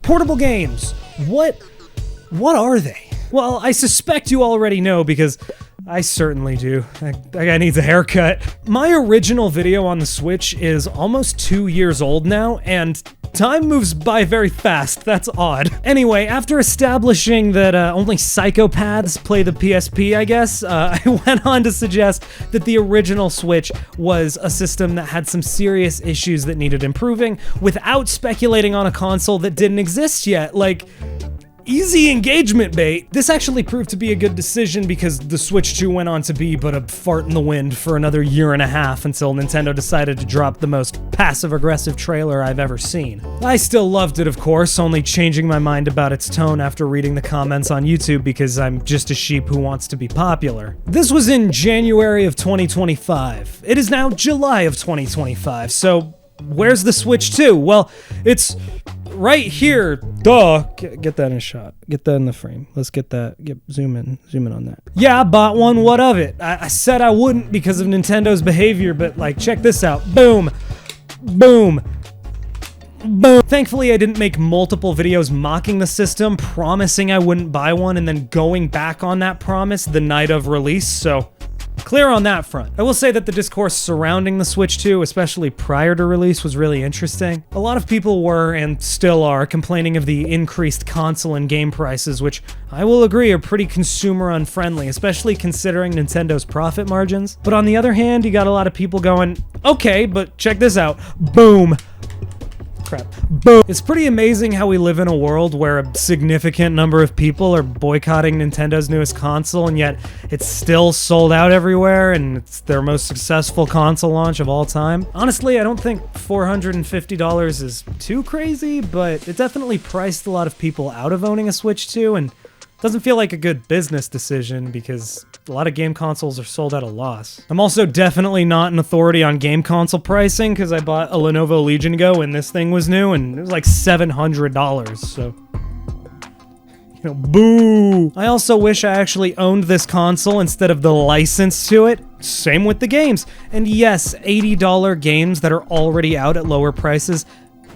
Portable games. What are they? Well, I suspect you already know because I certainly do. That guy needs a haircut. My original video on the Switch is almost 2 years old now, and time moves by very fast. That's odd. Anyway, after establishing that only psychopaths play the PSP, I guess, I went on to suggest that the original Switch was a system that had some serious issues that needed improving without speculating on a console that didn't exist yet. Like, easy engagement bait. This actually proved to be a good decision because the Switch 2 went on to be but a fart in the wind for another year and a half until Nintendo decided to drop the most passive-aggressive trailer I've ever seen. I still loved it, of course, only changing my mind about its tone after reading the comments on YouTube because I'm just a sheep who wants to be popular. This was in January of 2025. It is now July of 2025, so where's the Switch 2? Well, it's right here. Duh. Get that in a shot. Get that in the frame. Let's get that. Zoom in on that. Yeah, I bought one. What of it? I said I wouldn't because of Nintendo's behavior, but like, check this out. Boom. Boom. Boom. Thankfully, I didn't make multiple videos mocking the system, promising I wouldn't buy one, and then going back on that promise the night of release, so clear on that front. I will say that the discourse surrounding the Switch 2, especially prior to release, was really interesting. A lot of people were, and still are, complaining of the increased console and game prices, which I will agree are pretty consumer unfriendly, especially considering Nintendo's profit margins. But on the other hand, you got a lot of people going, okay, but check this out. Boom. Crap. Boom. It's pretty amazing how we live in a world where a significant number of people are boycotting Nintendo's newest console, and yet it's still sold out everywhere, and it's their most successful console launch of all time. Honestly, I don't think $450 is too crazy, but it definitely priced a lot of people out of owning a Switch 2, and doesn't feel like a good business decision because a lot of game consoles are sold at a loss. I'm also definitely not an authority on game console pricing because I bought a Lenovo Legion Go when this thing was new and it was like $700, so you know, boo! I also wish I actually owned this console instead of the license to it. Same with the games. And yes, $80 games that are already out at lower prices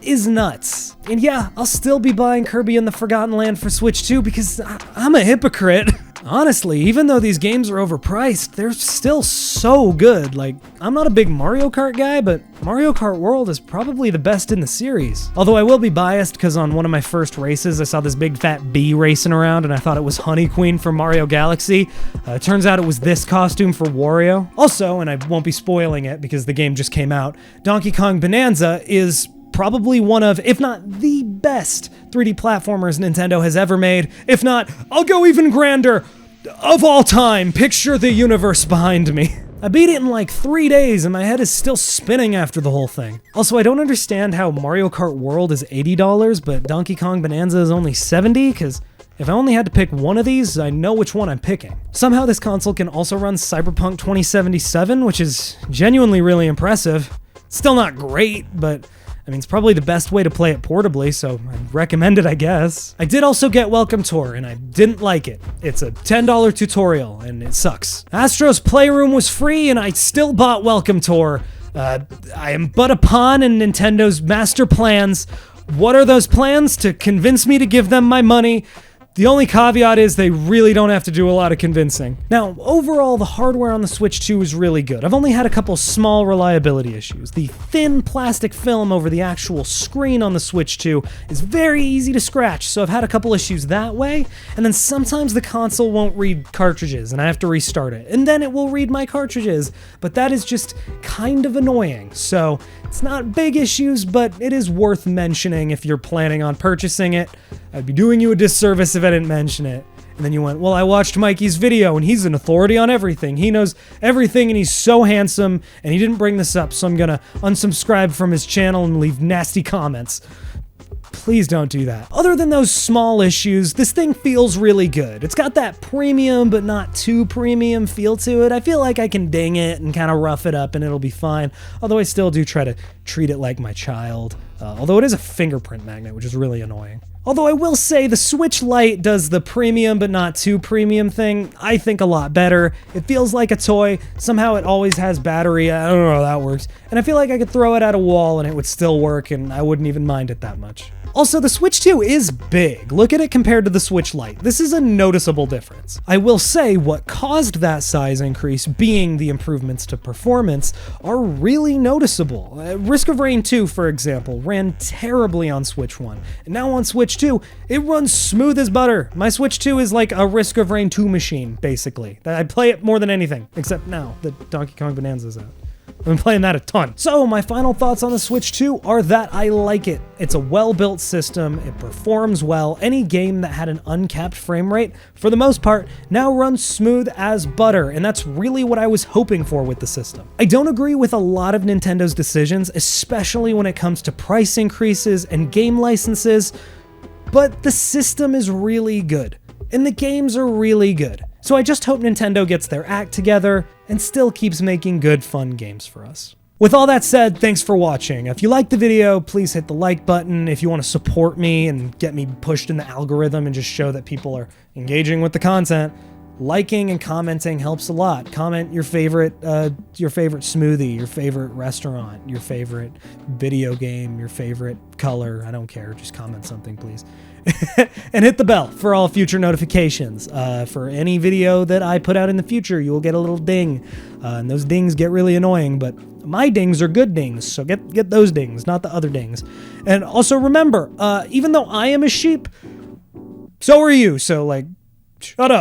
is nuts. And yeah, I'll still be buying Kirby and the Forgotten Land for Switch 2 because I'm a hypocrite. Honestly, even though these games are overpriced, they're still so good. Like, I'm not a big Mario Kart guy, but Mario Kart World is probably the best in the series. Although I will be biased because on one of my first races, I saw this big fat bee racing around and I thought it was Honey Queen from Mario Galaxy. It turns out it was this costume for Wario. Also, and I won't be spoiling it because the game just came out, Donkey Kong Bonanza is probably one of, if not the best 3D platformers Nintendo has ever made. If not, I'll go even grander. Of all time, picture the universe behind me. I beat it in like 3 days and my head is still spinning after the whole thing. Also, I don't understand how Mario Kart World is $80, but Donkey Kong Bonanza is only $70, because if I only had to pick one of these, I know which one I'm picking. Somehow this console can also run Cyberpunk 2077, which is genuinely really impressive. Still not great, but I mean, it's probably the best way to play it portably, so I'd recommend it, I guess. I did also get Welcome Tour, and I didn't like it. It's a $10 tutorial, and it sucks. Astro's Playroom was free, and I still bought Welcome Tour. I am but a pawn in Nintendo's master plans. What are those plans? To convince me to give them my money. The only caveat is they really don't have to do a lot of convincing. Now, overall, the hardware on the Switch 2 is really good. I've only had a couple small reliability issues. The thin plastic film over the actual screen on the Switch 2 is very easy to scratch, so I've had a couple issues that way, and then sometimes the console won't read cartridges, and I have to restart it, and then it will read my cartridges, but that is just kind of annoying, so it's not big issues, but it is worth mentioning if you're planning on purchasing it. I'd be doing you a disservice if I didn't mention it. And then you went, well, I watched Mikey's video and he's an authority on everything. He knows everything and he's so handsome and he didn't bring this up, so I'm gonna unsubscribe from his channel and leave nasty comments. Please don't do that. Other than those small issues, this thing feels really good. It's got that premium but not too premium feel to it. I feel like I can ding it and kind of rough it up and it'll be fine. Although I still do try to treat it like my child. Although it is a fingerprint magnet, which is really annoying. Although I will say the Switch Lite does the premium but not too premium thing, I think, a lot better. It feels like a toy. Somehow it always has battery. I don't know how that works. And I feel like I could throw it at a wall and it would still work and I wouldn't even mind it that much. Also, the Switch 2 is big. Look at it compared to the Switch Lite. This is a noticeable difference. I will say what caused that size increase, being the improvements to performance, are really noticeable. Risk of Rain 2, for example, ran terribly on Switch 1. And now on Switch 2, it runs smooth as butter. My Switch 2 is like a Risk of Rain 2 machine, basically. I play it more than anything, except now that Donkey Kong Bonanza's out. I've been playing that a ton. So my final thoughts on the Switch 2 are that I like it. It's a well-built system, it performs well. Any game that had an uncapped frame rate, for the most part, now runs smooth as butter, and that's really what I was hoping for with the system. I don't agree with a lot of Nintendo's decisions, especially when it comes to price increases and game licenses, but the system is really good, and the games are really good. So I just hope Nintendo gets their act together and still keeps making good, fun games for us. With all that said, thanks for watching. If you liked the video, please hit the like button. If you want to support me and get me pushed in the algorithm and just show that people are engaging with the content, liking and commenting helps a lot. Comment your favorite smoothie, your favorite restaurant, your favorite video game, your favorite color. I don't care. Just comment something, please. And hit the bell for all future notifications. For any video that I put out in the future, you will get a little ding. And those dings get really annoying, but my dings are good dings, so get those dings, not the other dings. And also remember, even though I am a sheep, so are you. So, like, shut up.